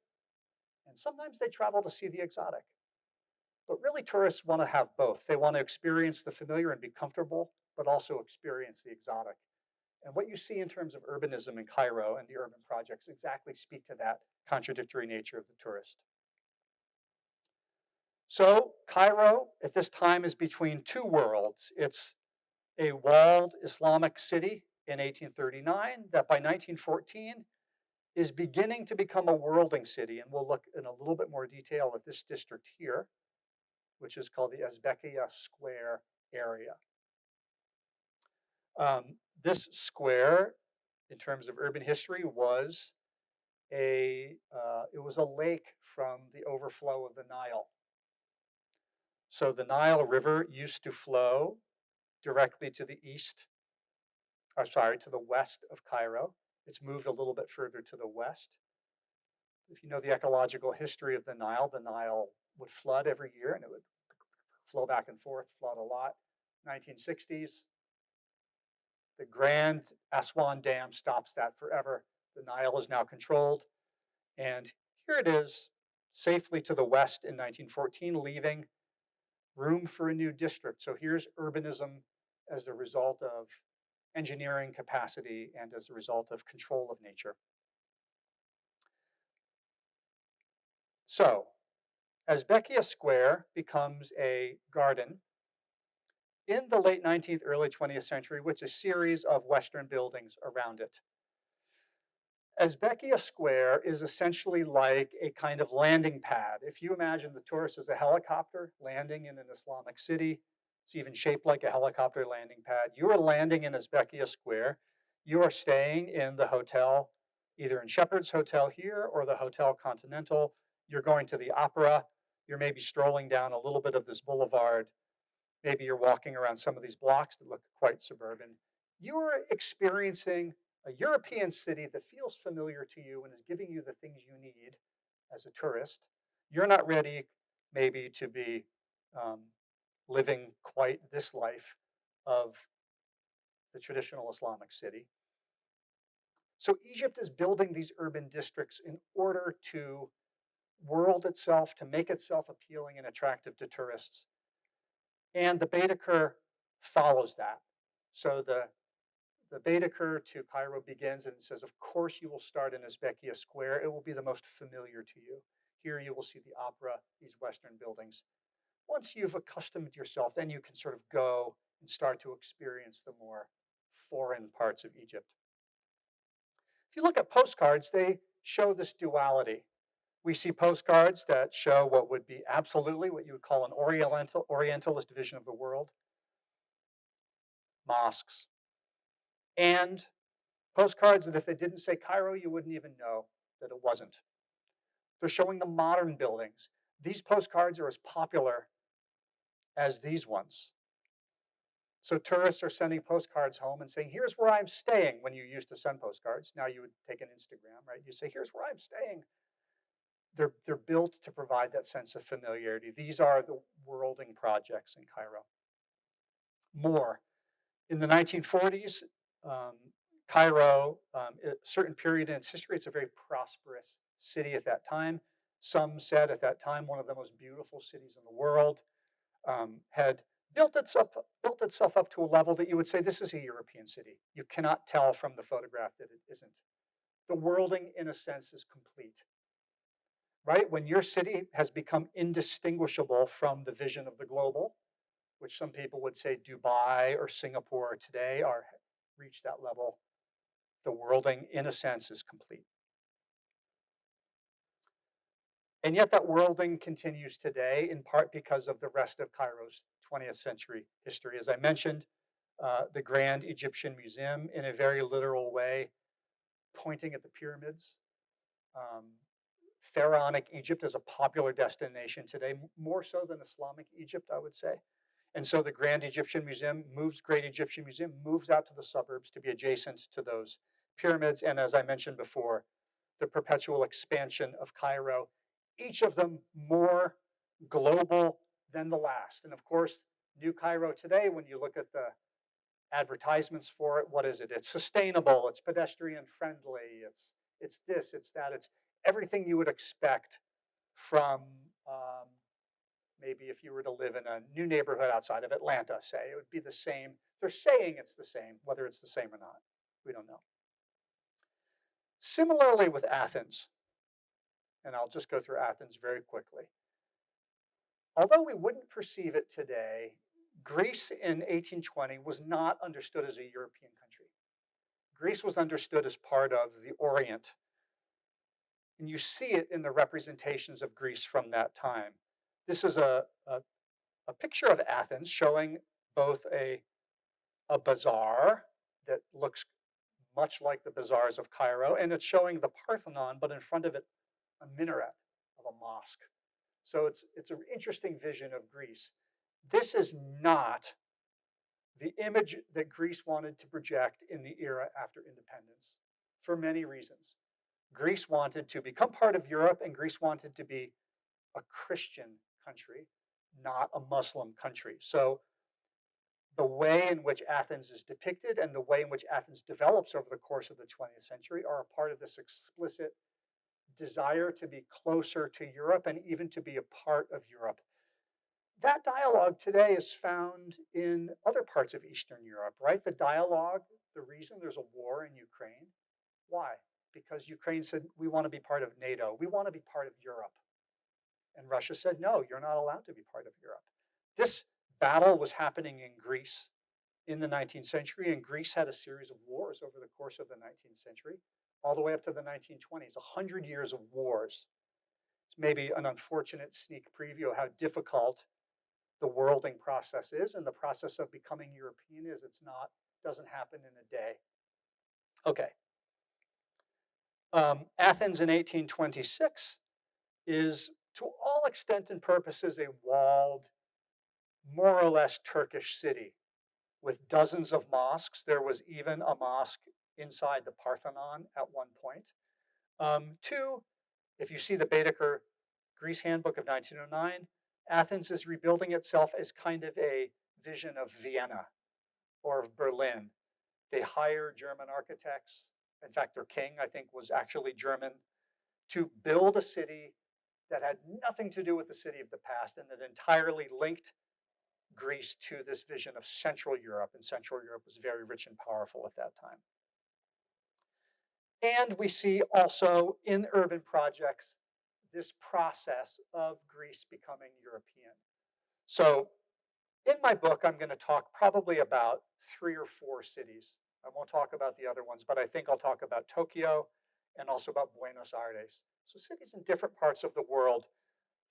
and sometimes they travel to see the exotic. But really, tourists want to have both. They want to experience the familiar and be comfortable, but also experience the exotic. And what you see in terms of urbanism in Cairo and the urban projects exactly speak to that contradictory nature of the tourist. So Cairo at this time is between two worlds. It's a walled Islamic city in 1839 that by 1914 is beginning to become a worlding city. And we'll look in a little bit more detail at this district here, which is called the Ezbekiya Square area. This square, in terms of urban history, was it was a lake from the overflow of the Nile. So the Nile River used to flow directly to the to the west of Cairo. It's moved a little bit further to the west. If you know the ecological history of the Nile would flood every year and it would flow back and forth, flood a lot. 1960s, the Grand Aswan Dam stops that forever. The Nile is now controlled. And here it is, safely to the west in 1914, leaving room for a new district. So here's urbanism as a result of engineering capacity and as a result of control of nature. So Ezbekia Square becomes a garden in the late 19th, early 20th century with a series of Western buildings around it. Ezbekia Square is essentially like a kind of landing pad. If you imagine the tourist as a helicopter landing in an Islamic city, it's even shaped like a helicopter landing pad. You are landing in Ezbekia Square. You are staying in the hotel, either in Shepherd's Hotel here or the Hotel Continental. You're going to the opera. You're maybe strolling down a little bit of this boulevard. Maybe you're walking around some of these blocks that look quite suburban. You are experiencing a European city that feels familiar to you and is giving you the things you need as a tourist. You're not ready, maybe, to be um, living quite this life of the traditional Islamic city. So Egypt is building these urban districts in order to world itself, to make itself appealing and attractive to tourists. And the Baedeker follows that. So the Baedeker to Cairo begins and says, of course you will start in Ezbekia Square. It will be the most familiar to you. Here you will see the opera, these Western buildings. Once you've accustomed yourself, then you can sort of go and start to experience the more foreign parts of Egypt. If you look at postcards, they show this duality. We see postcards that show what would be absolutely what you would call an Orientalist vision of the world, mosques, and postcards that if they didn't say Cairo, you wouldn't even know that it wasn't. They're showing the modern buildings. These postcards are as popular as these ones. So tourists are sending postcards home and saying, here's where I'm staying. When you used to send postcards, now you would take an Instagram, right? You say, here's where I'm staying. They're built to provide that sense of familiarity. These are the worlding projects in Cairo. More. In the 1940s, Cairo, a certain period in its history, it's a very prosperous city at that time. Some said at that time one of the most beautiful cities in the world, had built itself up to a level that you would say this is a European city. You cannot tell from the photograph that it isn't. The worlding, in a sense, is complete. Right? When your city has become indistinguishable from the vision of the global, which some people would say Dubai or Singapore today are reached that level, the worlding, in a sense, is complete. And yet that worlding continues today, in part because of the rest of Cairo's 20th century history. As I mentioned, the Grand Egyptian Museum, in a very literal way, pointing at the pyramids. Pharaonic Egypt is a popular destination today, more so than Islamic Egypt, I would say. And so the Great Egyptian Museum moves out to the suburbs to be adjacent to those pyramids. And as I mentioned before, the perpetual expansion of Cairo, each of them more global than the last. And of course, New Cairo today, when you look at the advertisements for it, what is it? It's sustainable, it's pedestrian friendly, it's this, it's that, it's everything you would expect from maybe if you were to live in a new neighborhood outside of Atlanta, say, it would be the same. They're saying it's the same, whether it's the same or not, we don't know. Similarly with Athens, and I'll just go through Athens very quickly. Although we wouldn't perceive it today, Greece in 1820 was not understood as a European country. Greece was understood as part of the Orient. And you see it in the representations of Greece from that time. This is a picture of Athens showing both a bazaar that looks much like the bazaars of Cairo, and it's showing the Parthenon, but in front of it, a minaret of a mosque. So it's an interesting vision of Greece. This is not the image that Greece wanted to project in the era after independence for many reasons. Greece wanted to become part of Europe, and Greece wanted to be a Christian country, not a Muslim country. So the way in which Athens is depicted and the way in which Athens develops over the course of the 20th century are a part of this explicit desire to be closer to Europe and even to be a part of Europe. That dialogue today is found in other parts of Eastern Europe, right? The dialogue, the reason there's a war in Ukraine. Why? Because Ukraine said, we want to be part of NATO. We want to be part of Europe. And Russia said, no, you're not allowed to be part of Europe. This battle was happening in Greece in the 19th century, and Greece had a series of wars over the course of the 19th century, all the way up to the 1920s, 100 years of wars. It's maybe an unfortunate sneak preview of how difficult the worlding process is, and the process of becoming European is. Doesn't happen in a day. Okay. Athens in 1826 is, to all extent and purposes, a walled, more or less Turkish city with dozens of mosques. There was even a mosque inside the Parthenon at one point. Two, if you see the Baedeker Greece Handbook of 1909, Athens is rebuilding itself as kind of a vision of Vienna or of Berlin. They hire German architects. In fact, their king, I think, was actually German, to build a city that had nothing to do with the city of the past and that entirely linked Greece to this vision of Central Europe. And Central Europe was very rich and powerful at that time. And we see also in urban projects this process of Greece becoming European. So in my book, I'm going to talk probably about 3 or 4 cities. I won't talk about the other ones, but I think I'll talk about Tokyo and also about Buenos Aires. So cities in different parts of the world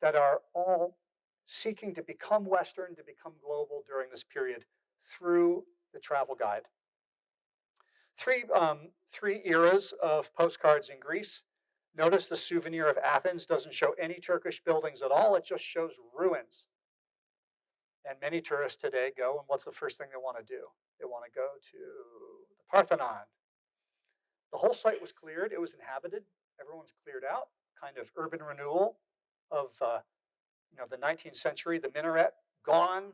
that are all seeking to become Western, to become global during this period through the travel guide. Three eras of postcards in Greece. Notice the souvenir of Athens doesn't show any Turkish buildings at all. It just shows ruins. And many tourists today go, and what's the first thing they want to do? They want to go to the Parthenon. The whole site was cleared. It was inhabited. Everyone's cleared out. Kind of urban renewal of the 19th century. The minaret gone,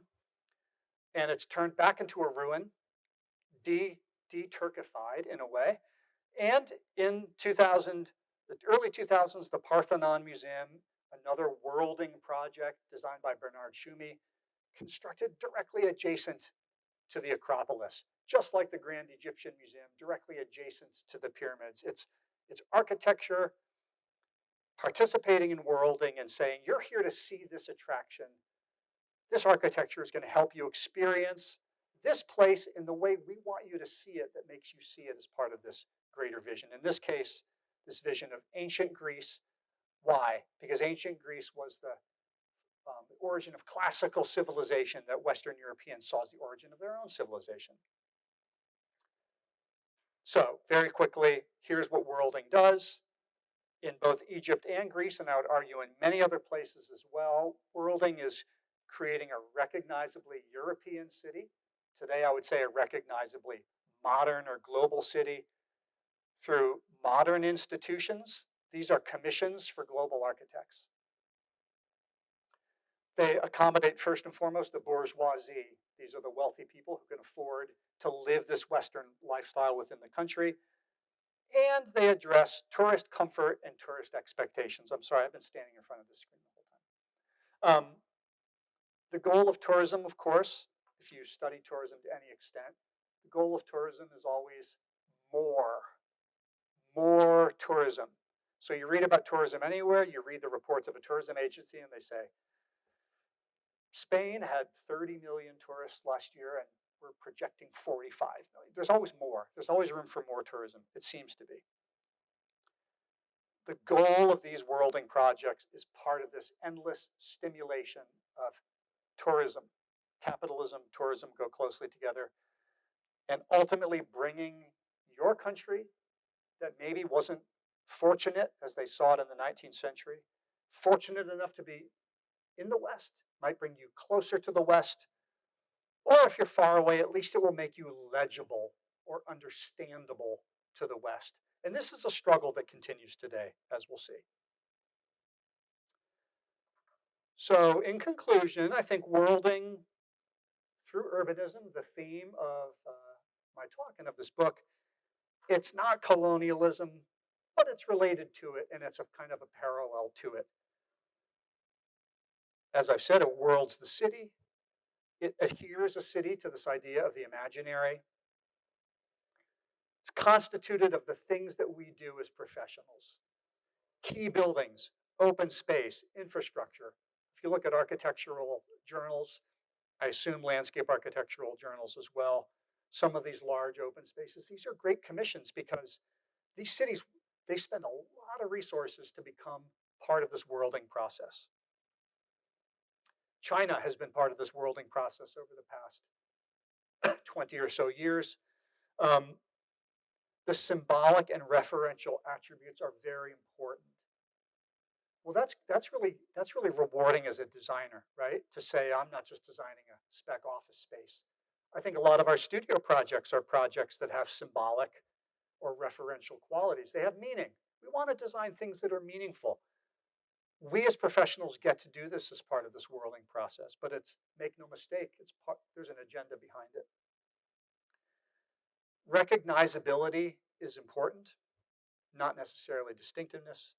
and it's turned back into a ruin, de-Turkified in a way. And in the early 2000s, the Parthenon Museum, another worlding project designed by Bernard Tschumi, constructed directly adjacent to the Acropolis, just like the Grand Egyptian Museum, directly adjacent to the pyramids. It's architecture participating in worlding and saying, you're here to see this attraction. This architecture is going to help you experience this place in the way we want you to see it, that makes you see it as part of this greater vision. In this case, this vision of ancient Greece. Why? Because ancient Greece was the origin of classical civilization that Western Europeans saw as the origin of their own civilization. So, very quickly, here's what worlding does. In both Egypt and Greece, and I would argue in many other places as well, worlding is creating a recognizably European city. Today, I would say a recognizably modern or global city through modern institutions. These are commissions for global architects. They accommodate, first and foremost, the bourgeoisie. These are the wealthy people who can afford to live this Western lifestyle within the country. And they address tourist comfort and tourist expectations. I'm sorry, I've been standing in front of this screen the whole time. The goal of tourism, of course, if you study tourism to any extent, the goal of tourism is always more tourism. So you read about tourism anywhere, you read the reports of a tourism agency, and they say, Spain had 30 million tourists last year, and we're projecting 45 million. There's always more. There's always room for more tourism, it seems to be. The goal of these worlding projects is part of this endless stimulation of tourism. Capitalism, tourism go closely together. And ultimately bringing your country that maybe wasn't fortunate, as they saw it in the 19th century, fortunate enough to be in the West, might bring you closer to the West. Or if you're far away, at least it will make you legible or understandable to the West. And this is a struggle that continues today, as we'll see. So in conclusion, I think worlding through urbanism, the theme of my talk and of this book, it's not colonialism, but it's related to it, and it's a kind of a parallel to it. As I've said, it worlds the city. It adheres a city to this idea of the imaginary. It's constituted of the things that we do as professionals. Key buildings, open space, infrastructure. If you look at architectural journals, I assume landscape architectural journals as well, some of these large open spaces, these are great commissions because these cities, they spend a lot of resources to become part of this worlding process. China has been part of this worlding process over the past 20 or so years. Um, the symbolic and referential attributes are very important. Well, that's really rewarding as a designer, right? To say I'm not just designing a spec office space. I think a lot of our studio projects are projects that have symbolic or referential qualities. They have meaning. We want to design things that are meaningful. We as professionals get to do this as part of this whirling process, but it's, make no mistake, there's an agenda behind it. Recognizability is important, not necessarily distinctiveness.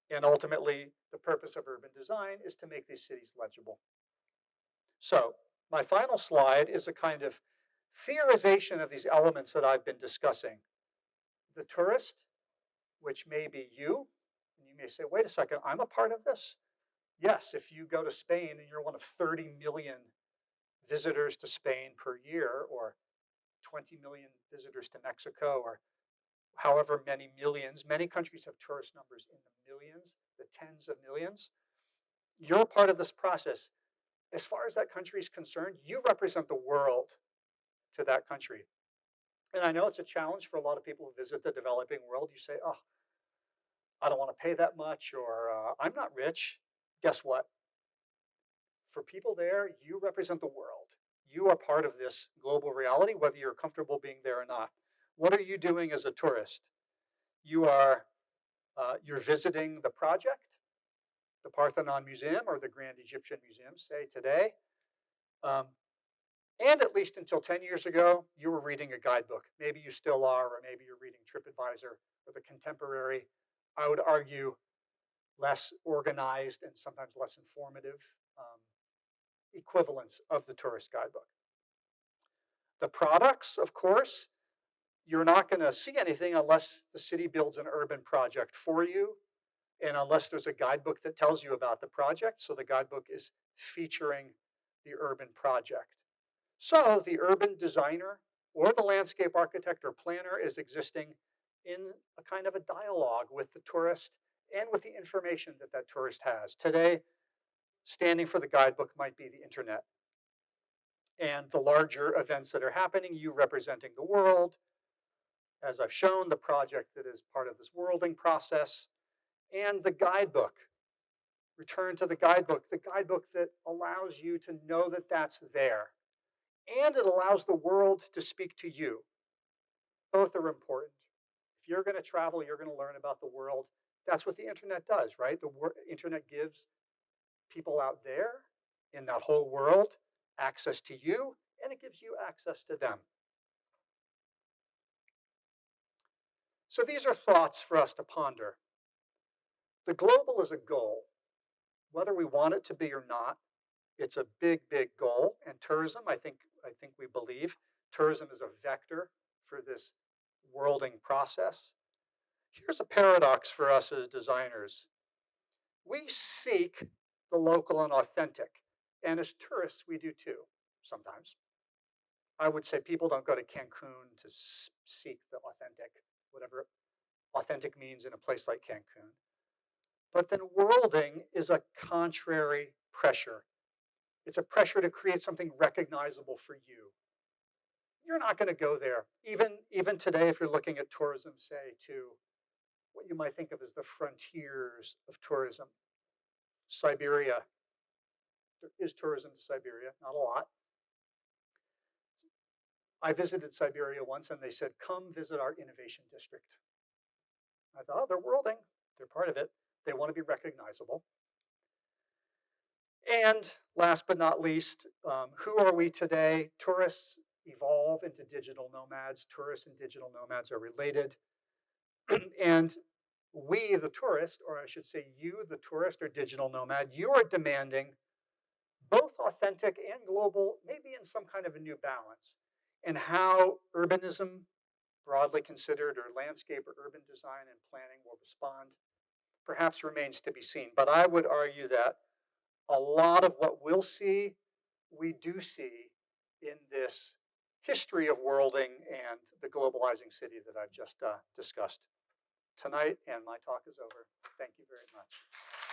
And ultimately, the purpose of urban design is to make these cities legible. So my final slide is a kind of theorization of these elements that I've been discussing. The tourist, which may be you, and you may say, wait a second, I'm a part of this. Yes, if you go to Spain and you're one of 30 million visitors to Spain per year, or 20 million visitors to Mexico, or however many millions, many countries have tourist numbers in the millions, the tens of millions. You're a part of this process. As far as that country is concerned, you represent the world to that country. And I know it's a challenge for a lot of people who visit the developing world. You say, oh, I don't want to pay that much, or I'm not rich. Guess what? For people there, you represent the world. You are part of this global reality, whether you're comfortable being there or not. What are you doing as a tourist? You're visiting the project, the Parthenon Museum or the Grand Egyptian Museum, say today. And at least until 10 years ago, you were reading a guidebook. Maybe you still are, or maybe you're reading TripAdvisor or the contemporary, I would argue, less organized and sometimes less informative equivalents of the tourist guidebook. The products, of course, you're not going to see anything unless the city builds an urban project for you and unless there's a guidebook that tells you about the project. So the guidebook is featuring the urban project. So the urban designer or the landscape architect or planner is existing in a kind of a dialogue with the tourist and with the information that that tourist has. Today, standing for the guidebook might be the internet. And the larger events that are happening, you representing the world, as I've shown, the project that is part of this worlding process, and the guidebook. Return to the guidebook that allows you to know that that's there. And it allows the world to speak to you. Both are important. If you're going to travel, you're going to learn about the world. That's what the internet does, right? The internet gives people out there in that whole world access to you, and it gives you access to them. So these are thoughts for us to ponder. The global is a goal, whether we want it to be or not. It's a big, big goal. And tourism, I think we believe, tourism is a vector for this worlding process. Here's a paradox for us as designers. We seek the local and authentic. And as tourists, we do too, sometimes. I would say people don't go to Cancun to seek the authentic, whatever authentic means in a place like Cancun. But then worlding is a contrary pressure. It's a pressure to create something recognizable for you. You're not going to go there. Even today, if you're looking at tourism, say, to what you might think of as the frontiers of tourism. Siberia. There is tourism to Siberia, not a lot. I visited Siberia once and they said, come visit our innovation district. I thought, oh, they're worlding. They're part of it. They want to be recognizable. And last but not least, who are we today? Tourists evolve into digital nomads. Tourists and digital nomads are related. And we, the tourist, or I should say you, the tourist or digital nomad, you are demanding both authentic and global, maybe in some kind of a new balance. And how urbanism, broadly considered, or landscape or urban design and planning will respond. perhaps remains to be seen. But I would argue that a lot of what we'll see, we do see in this history of worlding and the globalizing city that I've just discussed tonight. And my talk is over. Thank you very much.